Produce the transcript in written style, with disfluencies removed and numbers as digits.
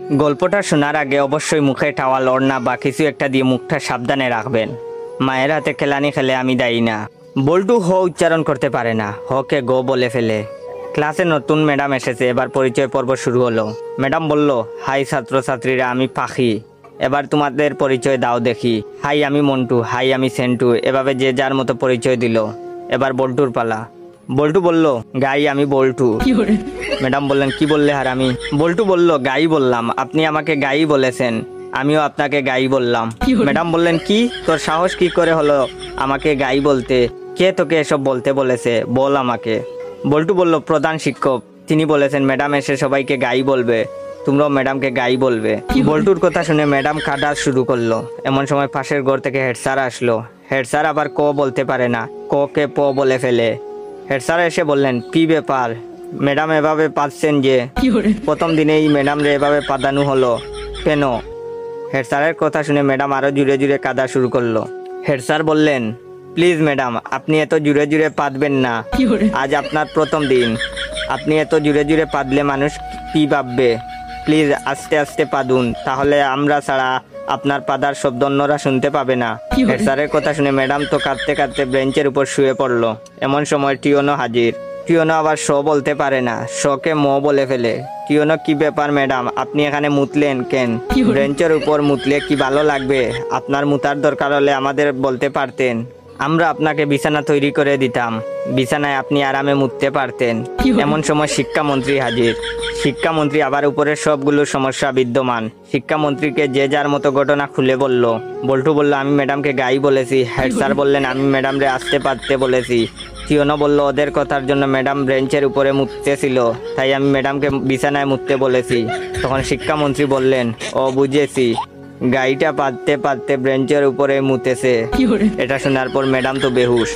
গল্পটা শোনার আগে অবশ্যই মুখে টাওয়াল ওড়না বা কিছু একটা দিয়ে মুখটা সাবধানে রাখবেন। মায়ের হাতে খেলানি খেলে আমি দায়ী না। বল্টু হ উচ্চারণ করতে পারে না, হকে গো বলে ফেলে। ক্লাসে নতুন ম্যাডাম এসেছে, এবার পরিচয় পর্ব শুরু হলো। ম্যাডাম বলল, হাই ছাত্রছাত্রীরা, আমি পাখি, এবার তোমাদের পরিচয় দাও দেখি। হাই আমি মন্টু, হাই আমি সেন্টু, এভাবে যে যার মতো পরিচয় দিল। এবার বল্টুর পালা। বল্টু বলল, গাই আমি বল্টু। ম্যাডাম বললেন, কি বললে হারামি? বল্টু বলল, গাই বললাম, আপনি আমাকে গাই বলেছেন, আমিও আপনাকে গাই বললাম। ম্যাডাম বললেন, কি তোর সাহস কি করে হলো আমাকে গাই বলতে? কে তোকে এসব বলতে বলেছে, বল আমাকে। বল্টু বলল, প্রধান শিক্ষক, তিনি বলেছেন ম্যাডাম এসে সবাইকে গাই বলবে, তোমরাও ম্যাডামকে গাই বলবে। বল্টুর কথা শুনে ম্যাডাম কাঁদা শুরু করলো। এমন সময় পাশের ঘর থেকে হেড স্যার আসলো। হেড স্যার আবার ক বলতে পারে না, ক কে প বলে ফেলে। হেড স্যার এসে বললেন, কি ব্যাপার ম্যাডাম, এভাবে পাচ্ছেন যে? প্রথম দিনেই ম্যাডাম রে এভাবে পাদানো হলো কেন? হেড স্যারের কথা শুনে ম্যাডাম আরো জুড়ে জুড়ে কাঁদা শুরু করলো। হেড স্যার বললেন, প্লিজ ম্যাডাম, আপনি এত জুড়ে জুড়ে পাদবেন না, আজ আপনার প্রথম দিন, আপনি এত জুড়ে জুড়ে পাদলে মানুষ কি ভাববে? প্লিজ আস্তে আস্তে পাদুন, তাহলে আমরা ছাড়া আপনার পাদার শব্দ অন্যরা শুনতে পাবে না। হেড স্যারের কথা শুনে ম্যাডাম তো কাঁদতে কাঁদতে বেঞ্চের উপর শুয়ে পড়লো। এমন সময় টিওনো হাজির। টিওনো আবার শ বলতে পারে না, শকে ম বলে ফেলে। টিওনো, কি ব্যাপার ম্যাডাম, আপনি এখানে মুতলেন কেন? বেঞ্চের উপর মুতলে কি ভালো লাগবে? আপনার মুতার দরকার হলে আমাদের বলতে পারতেন, আমরা আপনাকে বিছানা তৈরি করে দিতাম, বিছানায় আপনি আরামে মুততে পারতেন। এমন সময় শিক্ষামন্ত্রী হাজির। শিক্ষামন্ত্রী আবার উপরের সবগুলো সমস্যা বিদ্যমান। শিক্ষামন্ত্রীকে যে যার মতো ঘটনা খুলে বলল। বল্টু বলল, আমি ম্যাডামকে গাই বলেছি। হেড স্যার বললেন, আমি ম্যাডামরে আসতে পারতে বলেছি। টিওনো বলল, ওদের কথার জন্য ম্যাডাম বেঞ্চের উপরে মুততেছিল, তাই আমি ম্যাডামকে বিছানায় মুততে বলেছি। তখন শিক্ষামন্ত্রী বললেন, ও বুঝেছি, গাইটা পাততে পাততে বেঞ্চের উপরে মুতেছে। এটা শোনার পর ম্যাডাম তো বেহুশ।